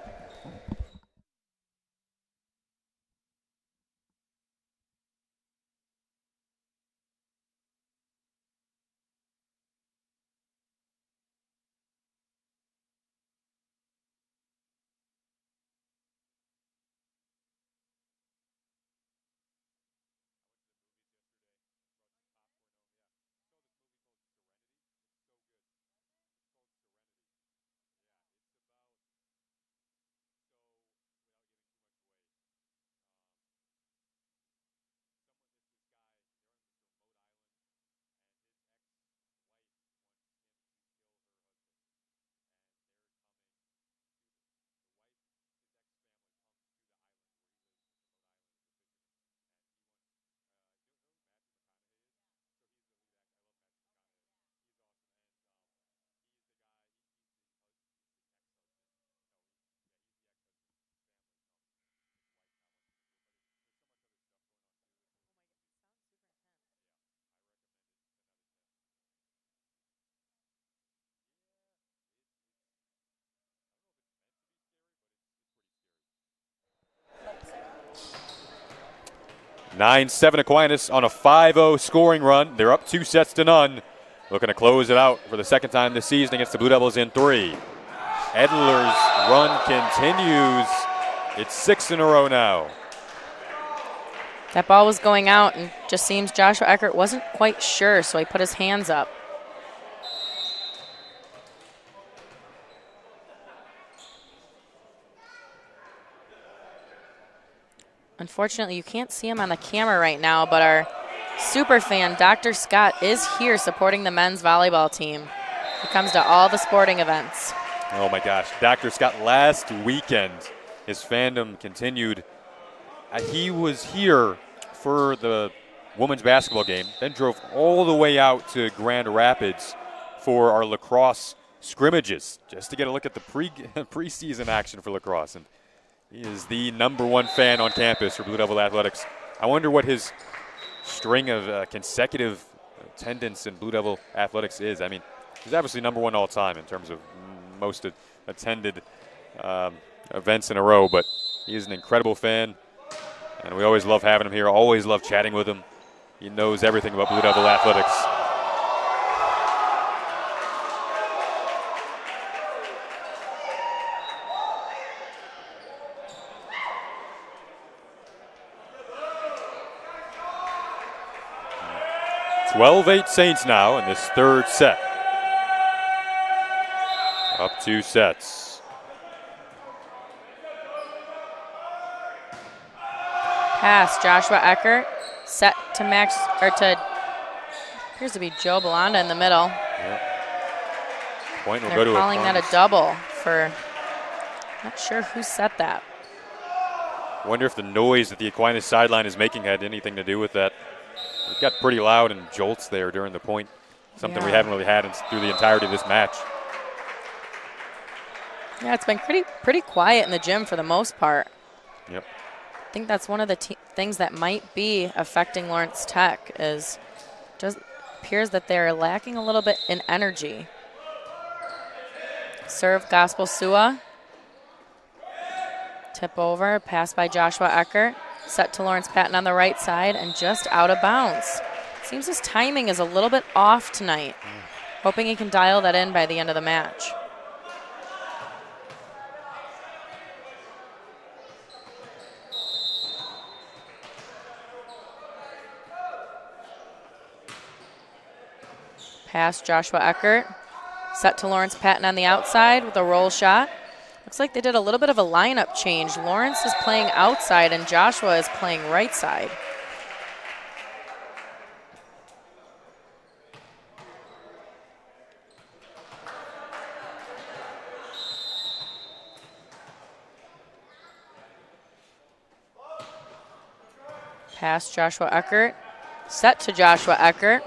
(9-7) Aquinas on a 5-0 scoring run. They're up 2-0. Looking to close it out for the second time this season against the Blue Devils in 3. Edler's run continues. It's 6 in a row now. That ball was going out, and just seems Joshua Eckert wasn't quite sure, so he put his hands up. Unfortunately, you can't see him on the camera right now, but our super fan, Dr. Scott, is here supporting the men's volleyball team. He comes to all the sporting events. Oh my gosh, Dr. Scott last weekend his fandom continued. He was here for the women's basketball game, then drove all the way out to Grand Rapids for our lacrosse scrimmages, just to get a look at the preseason action for lacrosse. And he is the #1 fan on campus for Blue Devil Athletics. I wonder what his string of consecutive attendance in Blue Devil Athletics is. I mean, he's obviously #1 all time in terms of most attended events in a row, but he is an incredible fan, and we always love having him here, always love chatting with him. He knows everything about Blue Devil Athletics. It's 12-8 Saints now in this third set. Up 2 sets. Pass, Joshua Eckert. Set to Max, or to, appears to be Joe Belanda in the middle. Yep. Point will They're go to calling that a double for, not sure who set that. Wonder if the noise that the Aquinas sideline is making had anything to do with that. It got pretty loud and jolts there during the point, something we haven't really had through the entirety of this match. Yeah, it's been pretty quiet in the gym for the most part. Yep. I think that's one of the things that might be affecting Lawrence Tech is just appears that they're lacking a little bit in energy. Serve Gospel Sua. Tip over, pass by Joshua Eckert. Set to Lawrence Patton on the right side and just out of bounds. Seems his timing is a little bit off tonight. Hoping he can dial that in by the end of the match. Pass Joshua Eckert. Set to Lawrence Patton on the outside with a roll shot. Looks like they did a little bit of a lineup change. Lawrence is playing outside and Joshua is playing right side. Pass Joshua Eckert. Set to Joshua Eckert.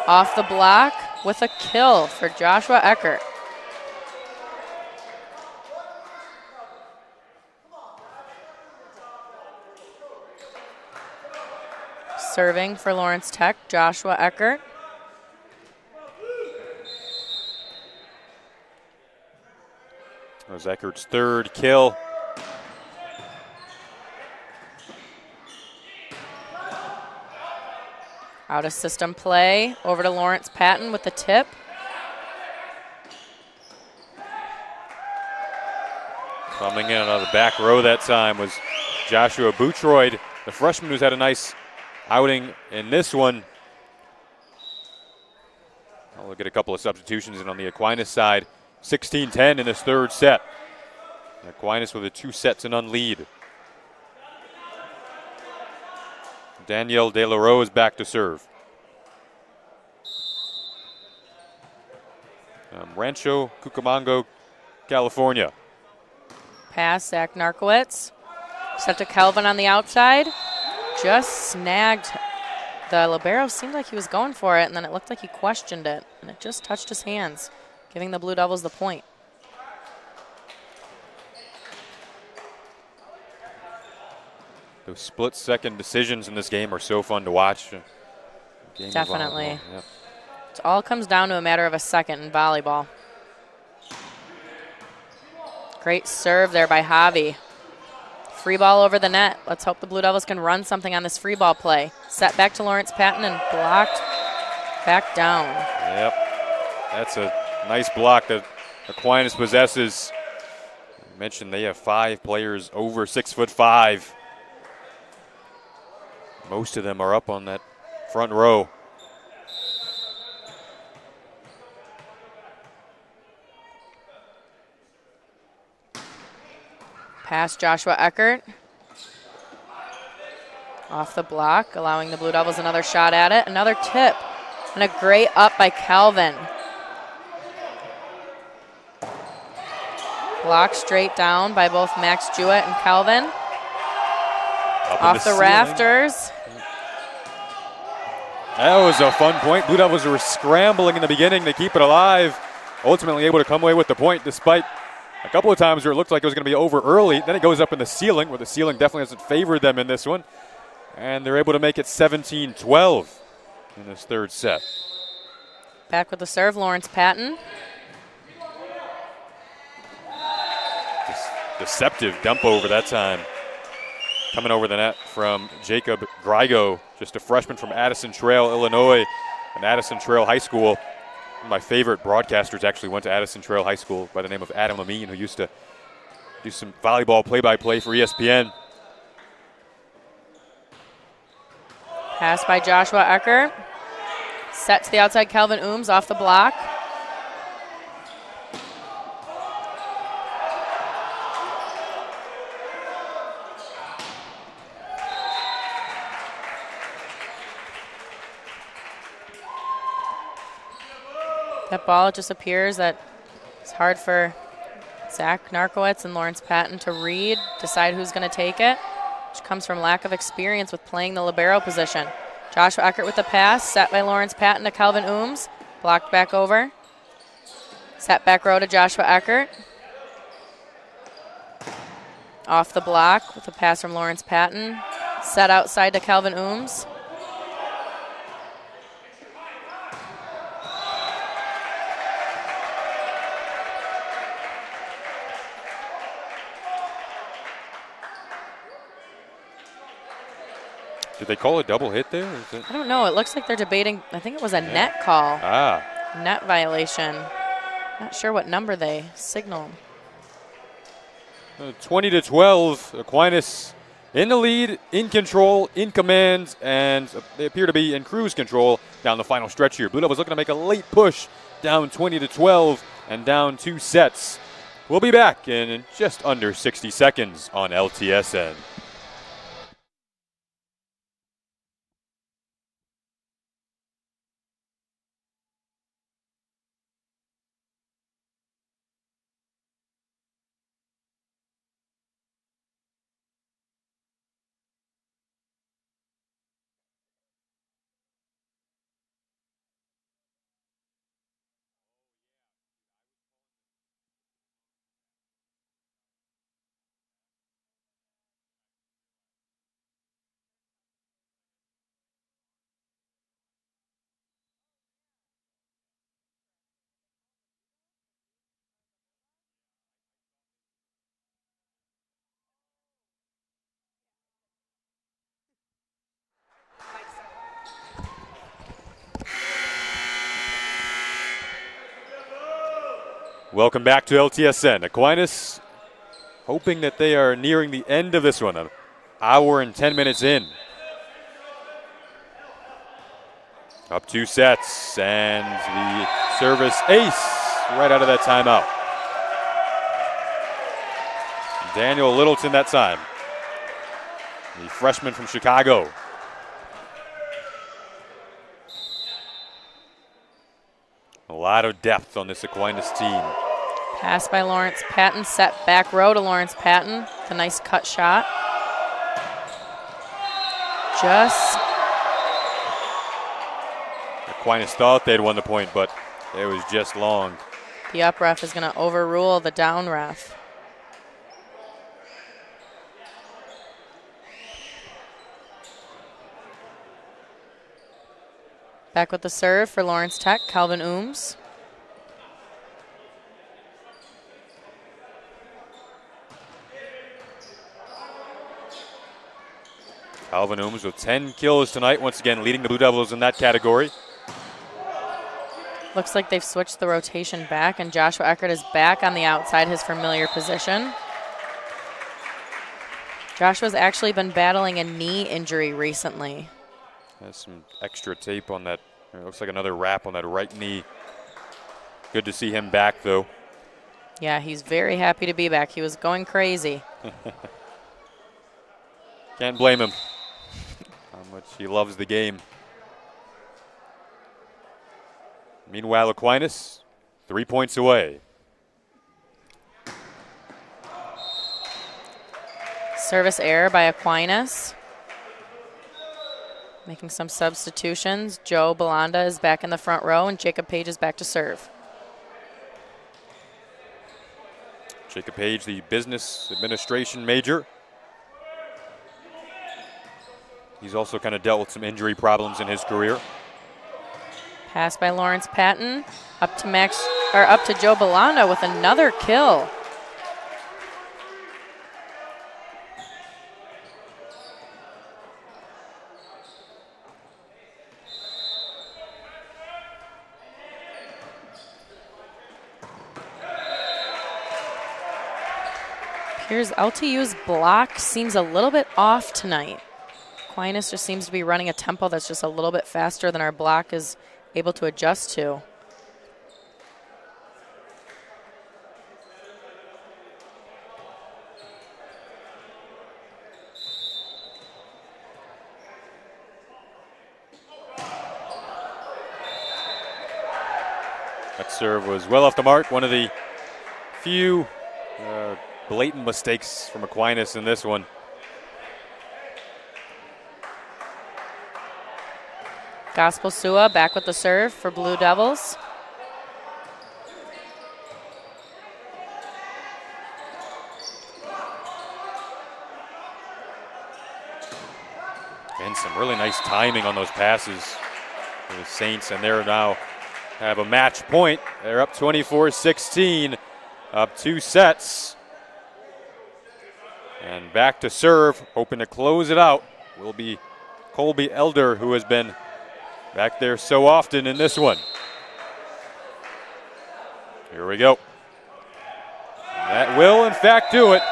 Off the block with a kill for Joshua Eckert. Serving for Lawrence Tech, Joshua Eckert. That was Eckert's third kill. Out of system play, over to Lawrence Patton with the tip. Coming in out of the back row that time was Joshua Boutroyd, the freshman who's had a nice outing in this one. I'll look at a couple of substitutions in on the Aquinas side. 16-10 in this third set. Aquinas with a 2-sets-to-none lead. Danielle De La Rose back to serve. Rancho Cucamonga, California. Pass, Zach Narkowitz. Set to Kelvin on the outside. Just snagged. The libero seemed like he was going for it, and then it looked like he questioned it, and it just touched his hands, giving the Blue Devils the point. Those split-second decisions in this game are so fun to watch. Definitely. Yep. It all comes down to a matter of a second in volleyball. Great serve there by Javi. Free ball over the net. Let's hope the Blue Devils can run something on this free ball play. Set back to Lawrence Patton and blocked back down. Yep. That's a nice block that Aquinas possesses. I mentioned they have 5 players over 6'5". Most of them are up on that front row. Pass Joshua Eckert. Off the block, allowing the Blue Devils another shot at it. Another tip. And a great up by Calvin. Blocked straight down by both Max Jewett and Calvin. Off the rafters. That was a fun point. Blue Devils were scrambling in the beginning to keep it alive. Ultimately able to come away with the point despite a couple of times where it looked like it was going to be over early. Then it goes up in the ceiling, where the ceiling definitely hasn't favored them in this one. And they're able to make it 17-12 in this third set. Back with the serve, Lawrence Patton. Deceptive dump over that time. Coming over the net from Jacob Grigo, just a freshman from Addison Trail, Illinois, and Addison Trail High School. One of my favorite broadcasters actually went to Addison Trail High School by the name of Adam Amin, who used to do some volleyball play-by-play for ESPN. Pass by Joshua Eckert. Set to the outside, Calvin Ooms off the block. That ball just appears that it's hard for Zach Narkowitz and Lawrence Patton to read, decide who's going to take it, which comes from lack of experience with playing the libero position. Joshua Eckert with the pass, set by Lawrence Patton to Calvin Ooms, blocked back over. Set back row to Joshua Eckert. Off the block with a pass from Lawrence Patton. Set outside to Calvin Ooms. Did they call a double hit there? I don't know. It looks like they're debating. I think it was a net call. Net violation. Not sure what number they signaled. 20-12. Aquinas in the lead, in control, in command, and they appear to be in cruise control down the final stretch here. Blue Devils looking to make a late push down 20-12 and down 2 sets. We'll be back in just under 60 seconds on LTSN. Welcome back to LTSN. Aquinas hoping that they are nearing the end of this one, an hour and 10 minutes in. Up 2 sets, and the service ace right out of that timeout. Daniel Littleton that time, the freshman from Chicago. A lot of depth on this Aquinas team. Pass by Lawrence Patton, set back row to Lawrence Patton. It's a nice cut shot. Aquinas thought they'd won the point, but it was just long. The up ref is going to overrule the down ref. Back with the serve for Lawrence Tech, Calvin Ooms. Calvin Ooms with 10 kills tonight, once again leading the Blue Devils in that category. Looks like they've switched the rotation back, and Joshua Eckert is back on the outside, his familiar position. Joshua's actually been battling a knee injury recently. Has some extra tape on that. It looks like another wrap on that right knee. Good to see him back, though. Yeah, he's very happy to be back. He was going crazy. Can't blame him. How much he loves the game. Meanwhile, Aquinas, 3 points away. Service error by Aquinas. Making some substitutions. Joe Belanda is back in the front row, and Jacob Page is back to serve. Jacob Page, the business administration major. He's also kind of dealt with some injury problems in his career. Pass by Lawrence Patton up to Joe Belanda with another kill. Here's LTU's block seems a little bit off tonight. Aquinas just seems to be running a tempo that's just a little bit faster than our block is able to adjust to. That serve was well off the mark. One of the few blatant mistakes from Aquinas in this one. Gospel Sua back with the serve for Blue Devils. And some really nice timing on those passes for the Saints, and they're now have a match point. They're up 24-16, up 2 sets. And back to serve, hoping to close it out, will be Colby Elder, who has been back there so often in this one. Here we go. That will, in fact, do it.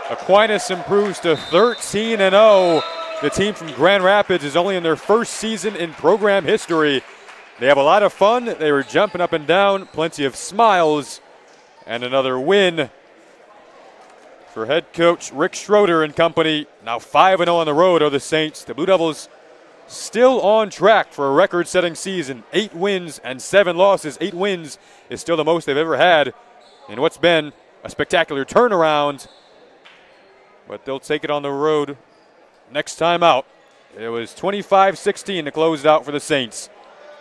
Aquinas improves to 13-0. The team from Grand Rapids is only in their first season in program history. They have a lot of fun. They were jumping up and down, plenty of smiles, and another win for head coach Rick Schroeder and company. Now 5-0 on the road are the Saints. The Blue Devils still on track for a record-setting season. 8 wins and 7 losses. 8 wins is still the most they've ever had in what's been a spectacular turnaround. But they'll take it on the road next time out. It was 25-16 to close it out for the Saints.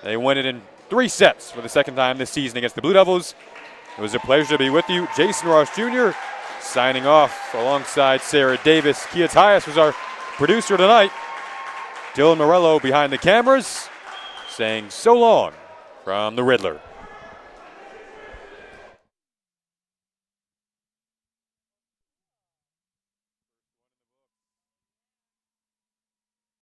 They win it in 3 sets for the second time this season against the Blue Devils. It was a pleasure to be with you. Jason Ross Jr. signing off alongside Sarah Davis. Kia Tyus was our producer tonight. Dylan Morello behind the cameras saying so long from the Riddler.